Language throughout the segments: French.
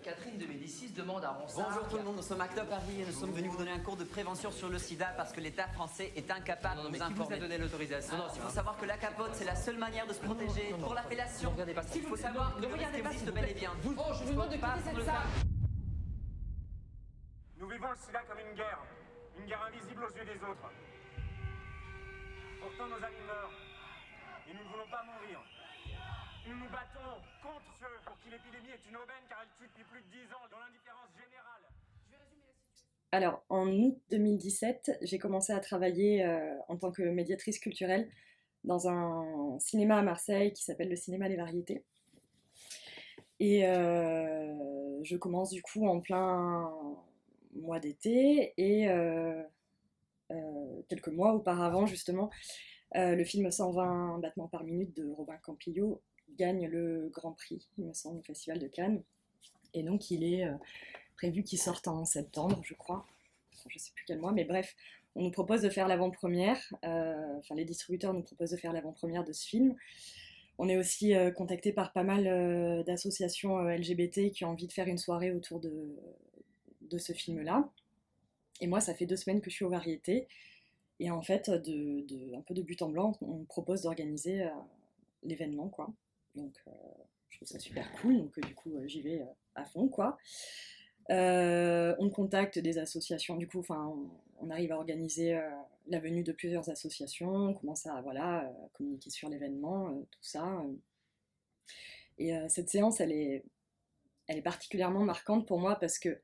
Catherine de Médicis demande à Ronsard... Bonjour tout le monde, nous sommes Acte Paris et nous sommes venus vous donner un cours de prévention sur le sida parce que l'État français est incapable de nous informer. Qui vous a donné l'autorisation? Il faut savoir que la capote, c'est la seule manière de se protéger pour la fellation. Il faut savoir que le risque existe bel et bien. Oh, je vous demande de quitter cette salle. Nous vivons le sida comme une guerre invisible aux yeux des autres. Pourtant nos amis meurent, et nous ne voulons pas mourir. Nous nous battons contre ceux pour qui l'épidémie est une aubaine car elle tue depuis plus de 10 ans dans l'indifférence générale. Alors, en août 2017, j'ai commencé à travailler en tant que médiatrice culturelle dans un cinéma à Marseille qui s'appelle le Cinéma Les Variétés. Et je commence du coup en plein mois d'été et quelques mois auparavant justement, le film 120 battements par minute de Robin Campillo gagne le Grand Prix, il me semble, au Festival de Cannes. Et donc il est prévu qu'il sorte en septembre, je crois. Enfin, je sais plus quel mois, mais bref, on nous propose de faire l'avant-première. Enfin, les distributeurs nous proposent de faire l'avant-première de ce film. On est aussi contacté par pas mal d'associations LGBT qui ont envie de faire une soirée autour de ce film-là. Et moi, ça fait 2 semaines que je suis aux Variétés. Et en fait, un peu de but en blanc, on me propose d'organiser l'événement, quoi. Donc, je trouve ça super cool. Donc, du coup, j'y vais à fond, quoi. On contacte des associations. Du coup, on arrive à organiser la venue de plusieurs associations. On commence à communiquer sur l'événement, tout ça. Et cette séance, elle est particulièrement marquante pour moi parce que,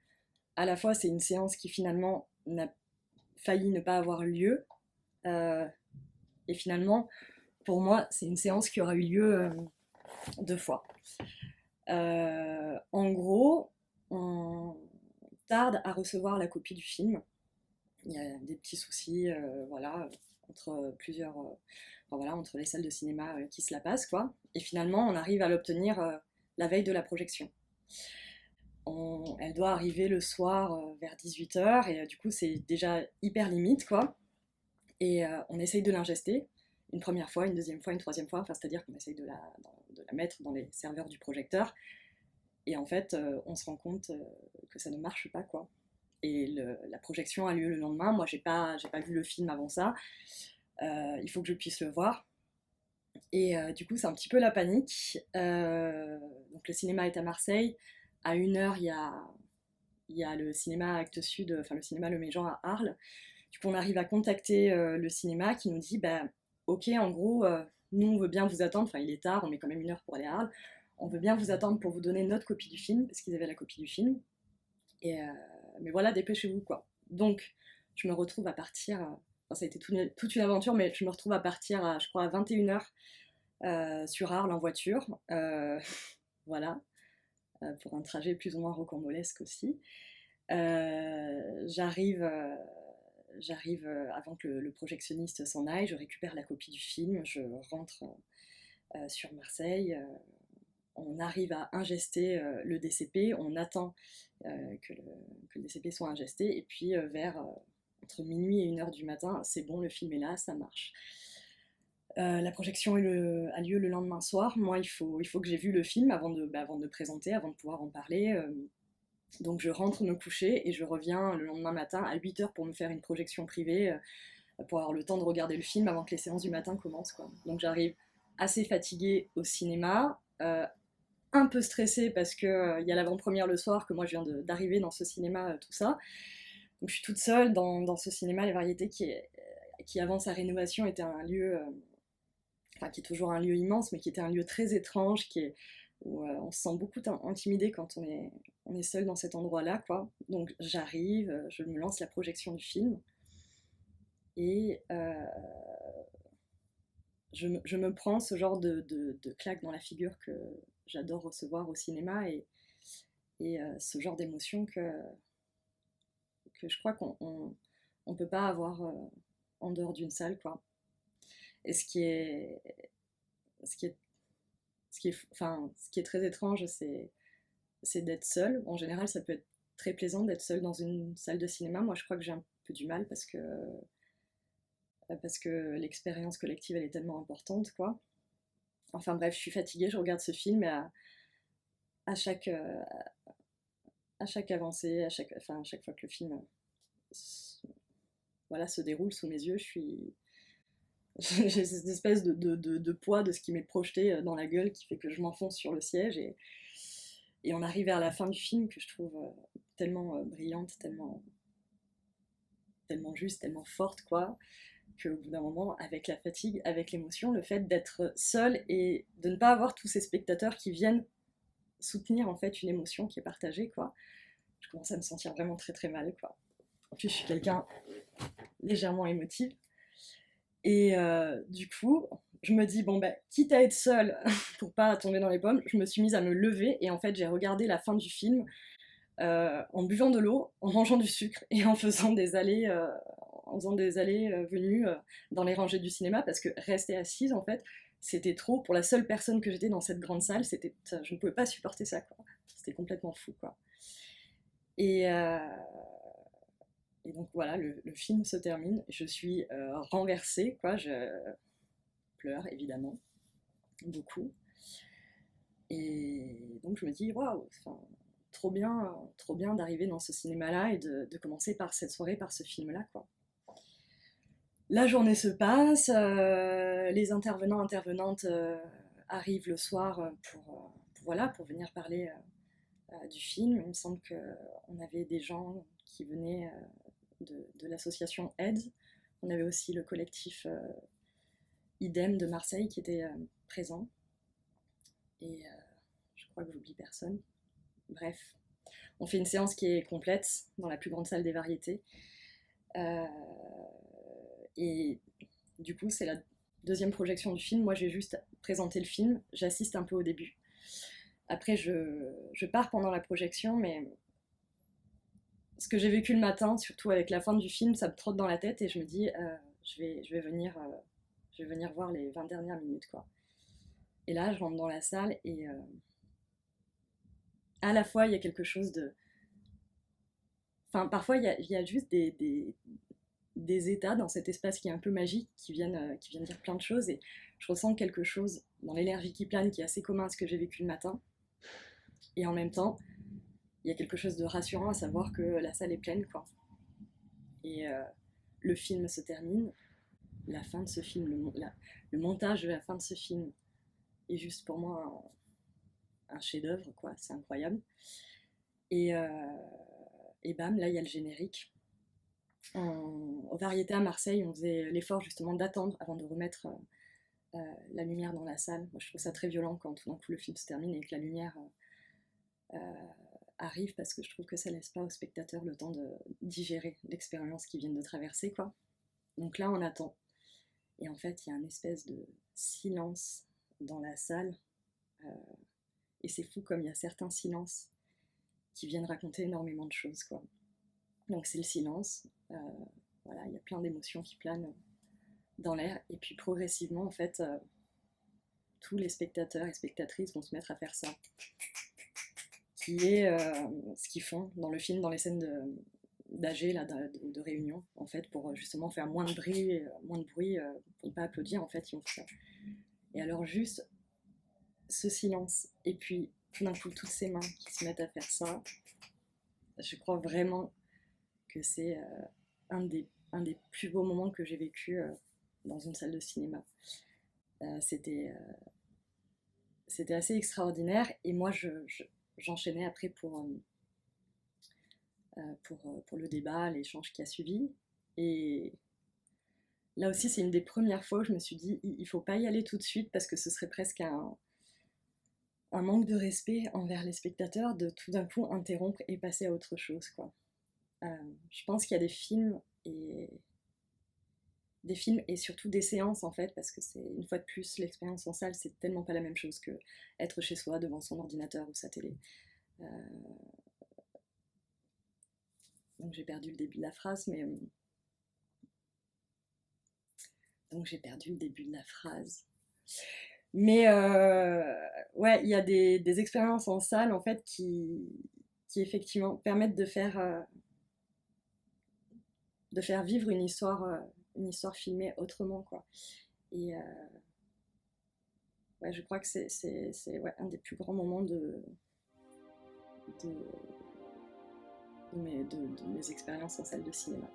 à la fois, c'est une séance qui finalement n'a failli ne pas avoir lieu. Et finalement, pour moi, c'est une séance qui aura eu lieu 2 fois. En gros, on tarde à recevoir la copie du film. Il y a des petits soucis, entre les salles de cinéma qui se la passent, quoi. Et finalement, on arrive à l'obtenir la veille de la projection. Elle doit arriver le soir vers 18h, et du coup, c'est déjà hyper limite, quoi. Et on essaye de l'ingester, une première fois, une deuxième fois, une troisième fois, c'est-à-dire qu'on essaye de la mettre dans les serveurs du projecteur. Et en fait, on se rend compte que ça ne marche pas, quoi. Et la projection a lieu le lendemain. Moi, j'ai pas vu le film avant ça. Il faut que je puisse le voir. Et du coup, c'est un petit peu la panique. Donc, le cinéma est à Marseille. À 1h, il y a le cinéma Actes Sud, enfin le cinéma Le Méjean à Arles. Du coup, on arrive à contacter le cinéma qui nous dit ok, en gros, nous, on veut bien vous attendre. Enfin, il est tard, on met quand même 1 heure pour aller à Arles. On veut bien vous attendre pour vous donner notre copie du film, parce qu'ils avaient la copie du film. Mais voilà, dépêchez-vous, quoi. Donc, je me retrouve à partir... ça a été toute une aventure, mais je me retrouve à partir, je crois, à 21h sur Arles en voiture. Voilà. Pour un trajet plus ou moins rocambolesque aussi. J'arrive avant que le projectionniste s'en aille, je récupère la copie du film, je rentre sur Marseille, on arrive à ingester le DCP, on attend que le DCP soit ingesté, et puis entre minuit et 1h du matin, c'est bon, le film est là, ça marche. La projection a lieu le lendemain soir. Moi, il faut que j'ai vu le film avant de le présenter, avant de pouvoir en parler. Donc je rentre me coucher et je reviens le lendemain matin à 8h pour me faire une projection privée, pour avoir le temps de regarder le film avant que les séances du matin commencent, quoi. Donc j'arrive assez fatiguée au cinéma, un peu stressée parce qu'il y a l'avant-première le soir, que moi je viens d'arriver dans ce cinéma, tout ça. Donc je suis toute seule dans ce cinéma Les Variétés qui avant sa rénovation était un lieu... qui est toujours un lieu immense, mais qui était un lieu très étrange, où on se sent beaucoup intimidé quand on est seul dans cet endroit-là, quoi. Donc j'arrive, je me lance la projection du film, et je me prends ce genre de claque dans la figure que j'adore recevoir au cinéma, et ce genre d'émotion que je crois qu'on ne peut pas avoir en dehors d'une salle, quoi. Et ce qui est très étrange, c'est d'être seule. En général, ça peut être très plaisant d'être seule dans une salle de cinéma. Moi, je crois que j'ai un peu du mal parce que l'expérience collective, elle est tellement importante, quoi. Enfin bref, je suis fatiguée, je regarde ce film, et à chaque à chaque avancée, à chaque fois que le film se déroule sous mes yeux, j'ai cette espèce de poids de ce qui m'est projeté dans la gueule qui fait que je m'enfonce sur le siège et on arrive vers la fin du film que je trouve tellement brillante, tellement juste, tellement forte, quoi, qu'au bout d'un moment, avec la fatigue, avec l'émotion, le fait d'être seule et de ne pas avoir tous ces spectateurs qui viennent soutenir en fait une émotion qui est partagée, quoi, je commence à me sentir vraiment très très mal, quoi. En plus, je suis quelqu'un légèrement émotive. Et du coup, je me dis, bon, bah, quitte à être seule pour pas tomber dans les pommes, je me suis mise à me lever et en fait, j'ai regardé la fin du film en buvant de l'eau, en mangeant du sucre et en faisant des allées, venues dans les rangées du cinéma parce que rester assise, en fait, c'était trop. Pour la seule personne que j'étais dans cette grande salle, je ne pouvais pas supporter ça, quoi. C'était complètement fou, quoi. Et donc voilà, le film se termine, je suis renversée, quoi, je pleure évidemment, beaucoup. Et donc je me dis, waouh, trop bien d'arriver dans ce cinéma-là et de commencer par cette soirée, par ce film-là, quoi. La journée se passe, les intervenantes arrivent le soir pour venir parler du film. Il me semble qu'on avait des gens qui venaient de l'association AIDS. On avait aussi le collectif Idem de Marseille qui était présent. Et je crois que j'oublie personne. Bref, on fait une séance qui est complète dans la plus grande salle des variétés. Et du coup, c'est la deuxième projection du film. Moi, j'ai juste présenté le film, j'assiste un peu au début. Après, je pars pendant la projection, mais ce que j'ai vécu le matin, surtout avec la fin du film, ça me trotte dans la tête et je me dis, je vais venir voir les 20 dernières minutes, quoi. Et là, je rentre dans la salle et à la fois, il y a quelque chose de... Enfin, parfois, il y a juste des états dans cet espace qui est un peu magique, qui viennent dire plein de choses et je ressens quelque chose dans l'énergie qui plane qui est assez commun à ce que j'ai vécu le matin. Et en même temps, il y a quelque chose de rassurant à savoir que la salle est pleine, quoi. Et le film se termine, la fin de ce film, le montage de la fin de ce film est juste pour moi un chef-d'œuvre, quoi, c'est incroyable. Et bam, là il y a le générique. Aux variétés à Marseille, on faisait l'effort justement d'attendre avant de remettre la lumière dans la salle. Moi je trouve ça très violent quand tout d'un coup le film se termine et que la lumière arrive parce que je trouve que ça laisse pas aux spectateurs le temps de digérer l'expérience qu'ils viennent de traverser, quoi. Donc là on attend et en fait il y a une espèce de silence dans la salle et c'est fou comme il y a certains silences qui viennent raconter énormément de choses, quoi. Donc c'est le silence, voilà, il y a plein d'émotions qui planent dans l'air et puis progressivement en fait tous les spectateurs et spectatrices vont se mettre à faire ça, qui est ce qu'ils font dans le film, dans les scènes d'AG, là, de réunion, en fait, pour justement faire moins de bruit, pour ne pas applaudir, en fait, ils ont fait ça. Et alors juste ce silence, et puis tout d'un coup toutes ces mains qui se mettent à faire ça, je crois vraiment que c'est un des plus beaux moments que j'ai vécu dans une salle de cinéma. C'était assez extraordinaire, et moi j'enchaînais après pour le débat, l'échange qui a suivi. Et là aussi, c'est une des premières fois où je me suis dit, il ne faut pas y aller tout de suite parce que ce serait presque un manque de respect envers les spectateurs de tout d'un coup interrompre et passer à autre chose, quoi. Je pense qu'il y a des films et surtout des séances en fait, parce que c'est une fois de plus l'expérience en salle, c'est tellement pas la même chose que être chez soi devant son ordinateur ou sa télé. Donc j'ai perdu le début de la phrase, mais ouais, il y a des expériences en salle en fait qui effectivement permettent de faire vivre une histoire filmée autrement, quoi. Et ouais, je crois que c'est ouais, un des plus grands moments de mes expériences en salle de cinéma.